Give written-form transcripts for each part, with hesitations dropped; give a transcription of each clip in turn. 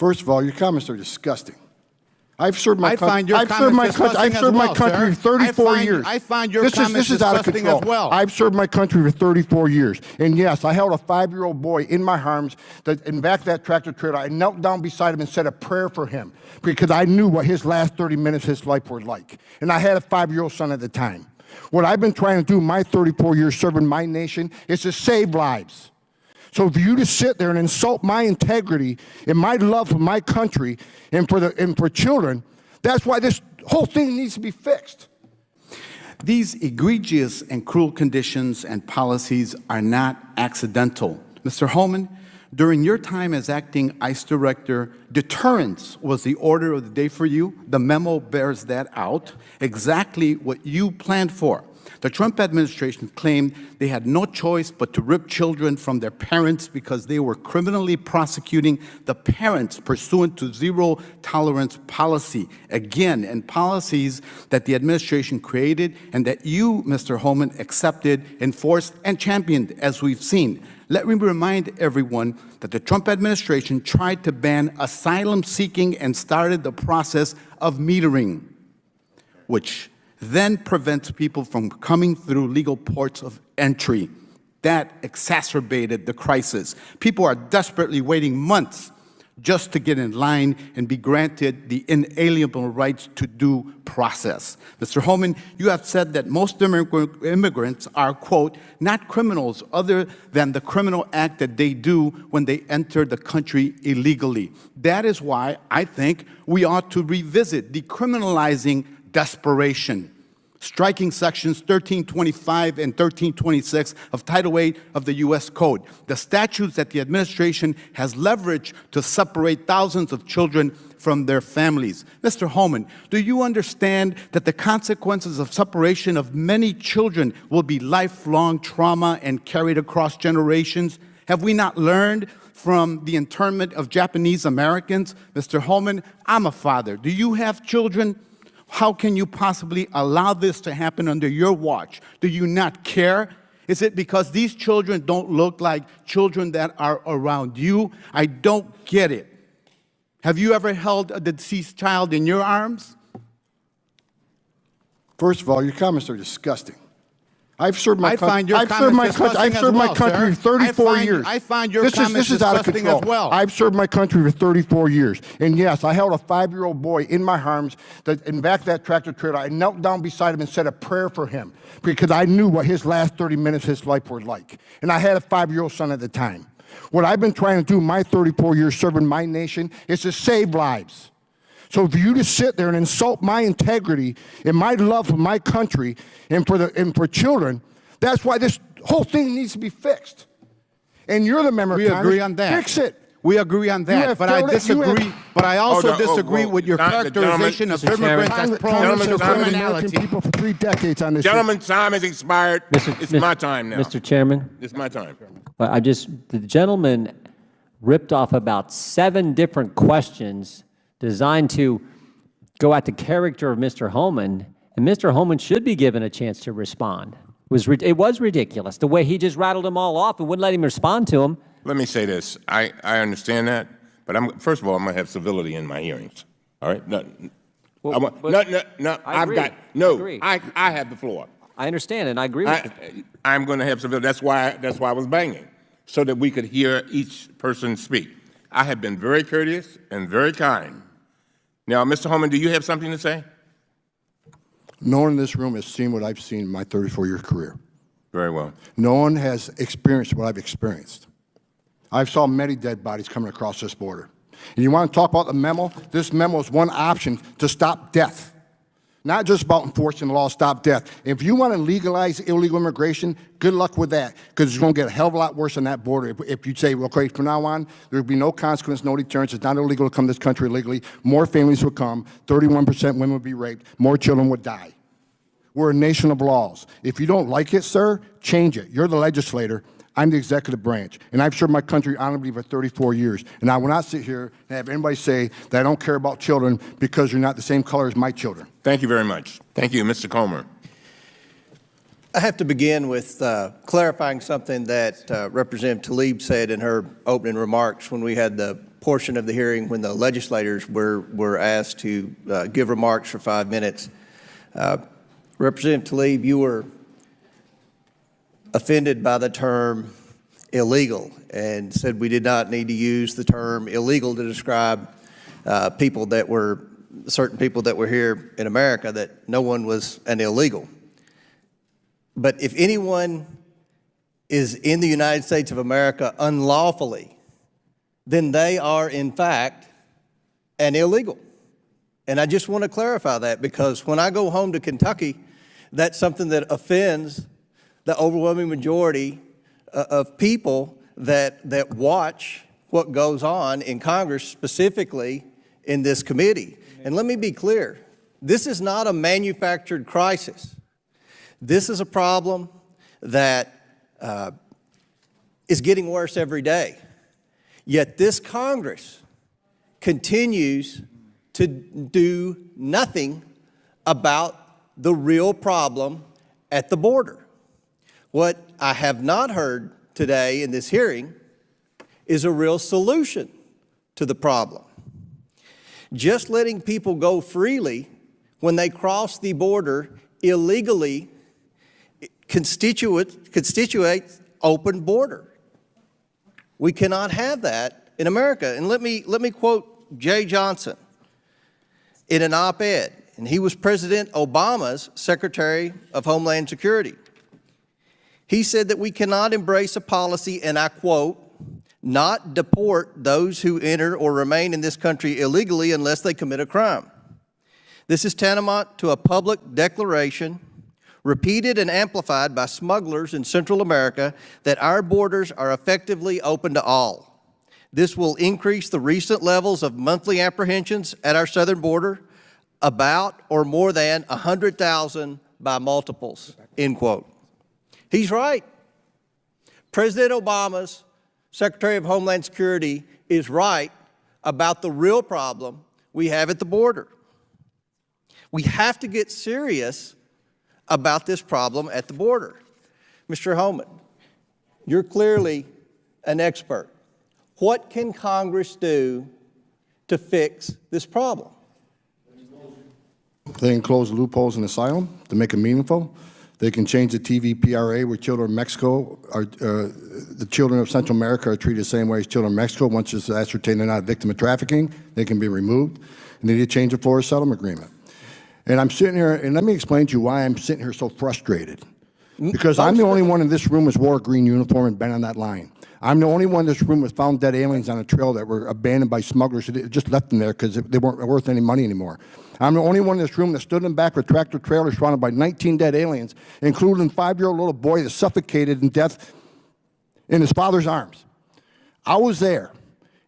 First of all, your comments are disgusting. I've served my country. I've served my country for 34 years. I find your comments disgusting as well. I've served my country for 34 years. And yes, I held a 5-year-old boy in my arms in back of that tractor trailer. I knelt down beside him and said a prayer for him because I knew what his last 30 minutes of his life were like. And I had a 5-year-old son at the time. What I've been trying to do my 34 years serving my nation is to save lives. So for you to sit there and insult my integrity and my love for my country and for children, that's why this whole thing needs to be fixed. These egregious and cruel conditions and policies are not accidental. Mr. Holman, during your time as acting ICE director, deterrence was the order of the day for you. The memo bears that out, exactly what you planned for. The Trump administration claimed they had no choice but to rip children from their parents because they were criminally prosecuting the parents pursuant to zero-tolerance policy. Again, and policies that the administration created and that you, Mr. Holman, accepted, enforced, and championed, as we've seen. Let me remind everyone that the Trump administration tried to ban asylum seeking and started the process of metering, which then prevents people from coming through legal ports of entry. That exacerbated the crisis. People are desperately waiting months just to get in line and be granted the inalienable rights to due process. Mr. Holman, you have said that most immigrants are, quote, not criminals other than the criminal act that they do when they enter the country illegally. That is why I think we ought to revisit decriminalizing desperation, striking sections 1325 and 1326 of Title VIII of the U.S. Code, the statutes that the administration has leveraged to separate thousands of children from their families. Mr. Holman, do you understand that the consequences of separation of many children will be lifelong trauma and carried across generations? Have we not learned from the internment of Japanese Americans? Mr. Holman, I'm a father. Do you have children? How can you possibly allow this to happen under your watch? Do you not care? Is it because these children don't look like children that are around you? I don't get it. Have you ever held a deceased child in your arms? First of all, your comments are disgusting. I've served my country. I've served my country for 34 years. I find your comments disgusting as well. I've served my country for 34 years. And yes, I held a 5-year-old boy in my arms in back of that tractor trailer. I knelt down beside him and said a prayer for him because I knew what his last 30 minutes of his life were like. And I had a 5-year-old son at the time. What I've been trying to do my 34 years serving my nation is to save lives. So for you to sit there and insult my integrity and my love for my country and for children, that's why this whole thing needs to be fixed. And you're the member of Congress. We agree on that. Fix it. We agree on that, but I disagree. But I also disagree with your characterization of immigrants as prone to criminality. People for 3 decades on this. Gentleman's time has expired. It's my time now. Mr. Chairman. It's my time. The gentleman ripped off about 7 different questions designed to go at the character of Mr. Holman, and Mr. Holman should be given a chance to respond. It was ridiculous, the way he just rattled them all off and wouldn't let him respond to them. Let me say this. I understand that, but first of all, I'm going to have civility in my hearings. All right? I have the floor. I understand, and I agree with you. I'm going to have civility. That's why I was banging, so that we could hear each person speak. I have been very courteous and very kind. Now, Mr. Holman, do you have something to say? No one in this room has seen what I've seen in my 34-year career. Very well. No one has experienced what I've experienced. I've saw many dead bodies coming across this border. And you want to talk about the memo? This memo is one option to stop death. Not just about enforcing the law, stop death. If you want to legalize illegal immigration, good luck with that, because it's going to get a hell of a lot worse on that border. If you say, well, okay, from now on, there will be no consequence, no deterrence. It's not illegal to come to this country illegally. More families would come. 31% women would be raped. More children would die. We're a nation of laws. If you don't like it, sir, change it. You're the legislator. I'm the executive branch, and I've served my country honorably for 34 years. And I will not sit here and have anybody say that I don't care about children because you're not the same color as my children. Thank you very much. Thank you, Mr. Comer. I have to begin with clarifying something that Representative Tlaib said in her opening remarks when we had the portion of the hearing when the legislators were asked to give remarks for 5 minutes. Representative Tlaib, you were offended by the term illegal and said we did not need to use the term illegal to describe certain people that were here in America, that no one was an illegal. But if anyone is in the United States of America unlawfully, then they are in fact an illegal. And I just want to clarify that, because when I go home to Kentucky, that's something that offends the overwhelming majority of people that watch what goes on in Congress, specifically in this committee. And let me be clear, this is not a manufactured crisis. This is a problem that is getting worse every day. Yet this Congress continues to do nothing about the real problem at the border. What I have not heard today in this hearing is a real solution to the problem. Just letting people go freely when they cross the border illegally constitutes open border. We cannot have that in America. And let me quote Jay Johnson in an op-ed, and he was President Obama's Secretary of Homeland Security. He said that we cannot embrace a policy, and I quote, "not deport those who enter or remain in this country illegally unless they commit a crime. This is tantamount to a public declaration, repeated and amplified by smugglers in Central America, that our borders are effectively open to all. This will increase the recent levels of monthly apprehensions at our southern border, about or more than 100,000 by multiples," end quote. He's right. President Obama's Secretary of Homeland Security is right about the real problem we have at the border. We have to get serious about this problem at the border. Mr. Holman, you're clearly an expert. What can Congress do to fix this problem? They can close loopholes in asylum to make it meaningful. They can change the TVPRA where children in Mexico are, the children of Central America are treated the same way as children in Mexico. Once it's ascertained they're not a victim of trafficking, they can be removed. And they need to change the Florida Settlement Agreement. And I'm sitting here, and let me explain to you why I'm sitting here so frustrated. Because I'm the only one in this room who's wore a green uniform and been on that line. I'm the only one in this room who found dead aliens on a trail that were abandoned by smugglers who just left them there because they weren't worth any money anymore. I'm the only one in this room that stood in the back with tractor trailers surrounded by 19 dead aliens, including a 5-year-old little boy that suffocated in death in his father's arms. I was there,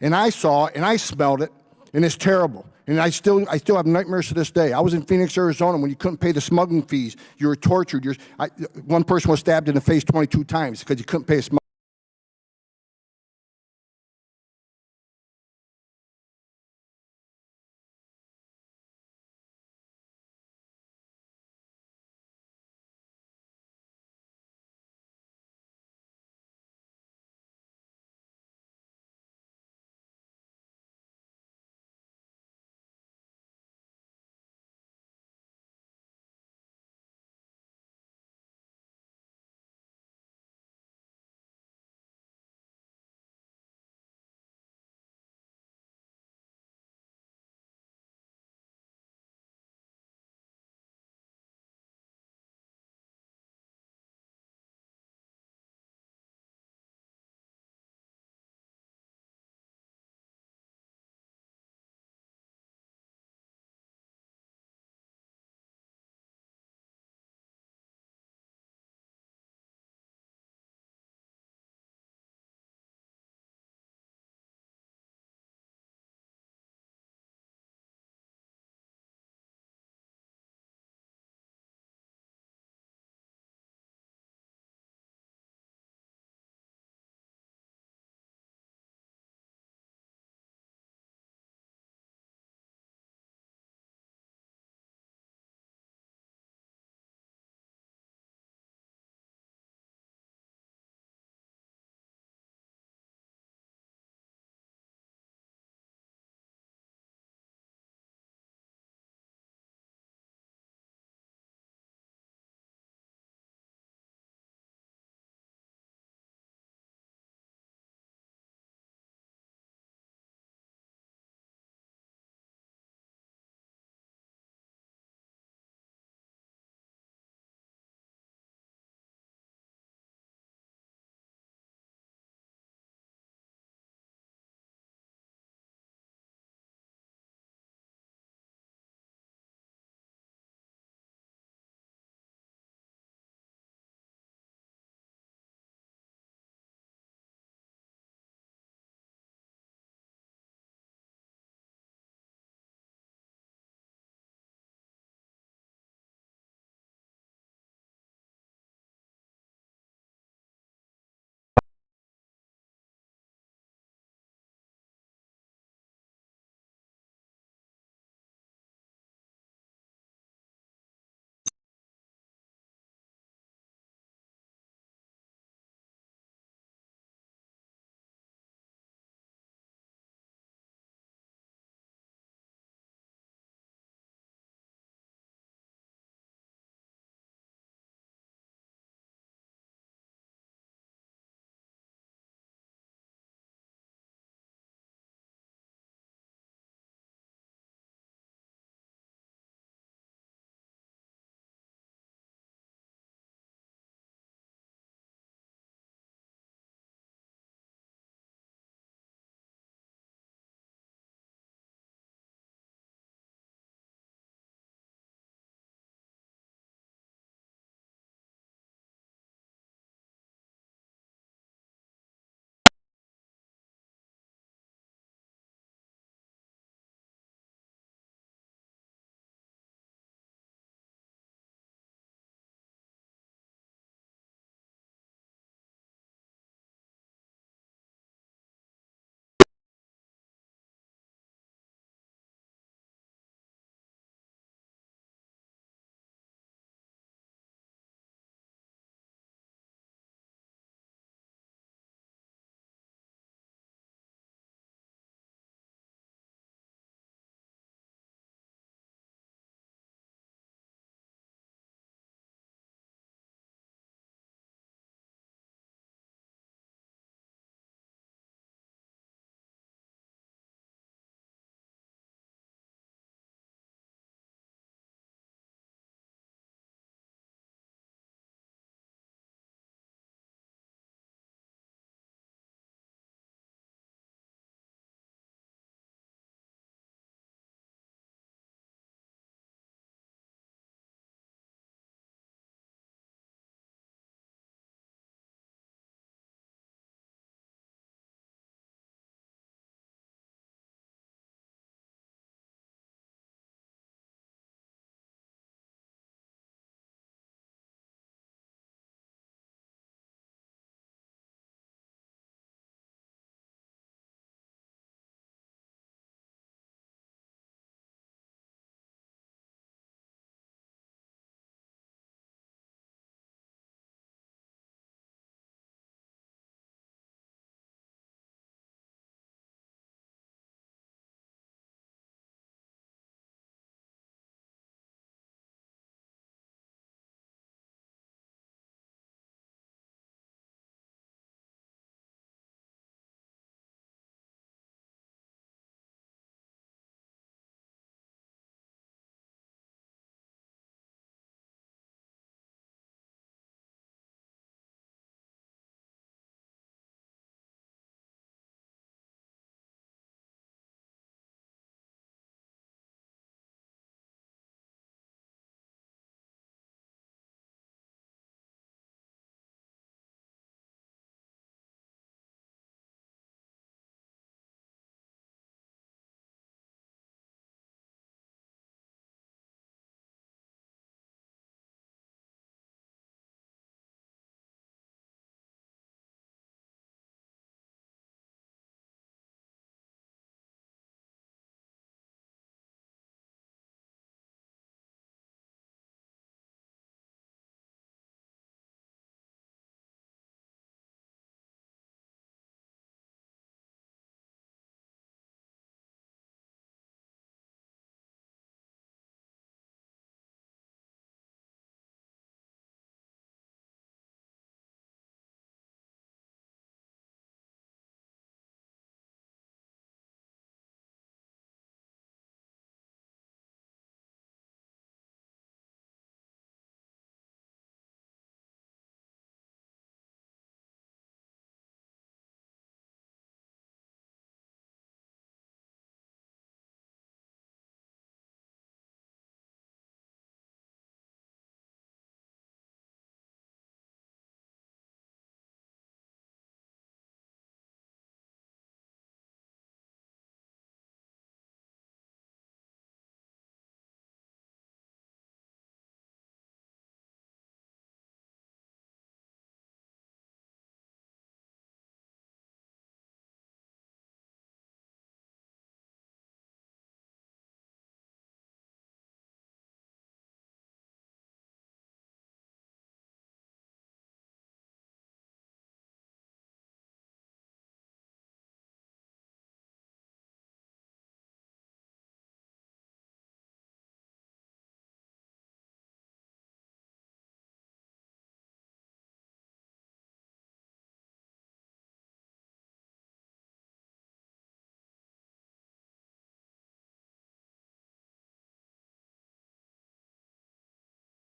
and I saw it, and I smelled it, and it's terrible. And I still have nightmares to this day. I was in Phoenix, Arizona, when you couldn't pay the smuggling fees. You were tortured. One person was stabbed in the face 22 times because you couldn't pay a smuggling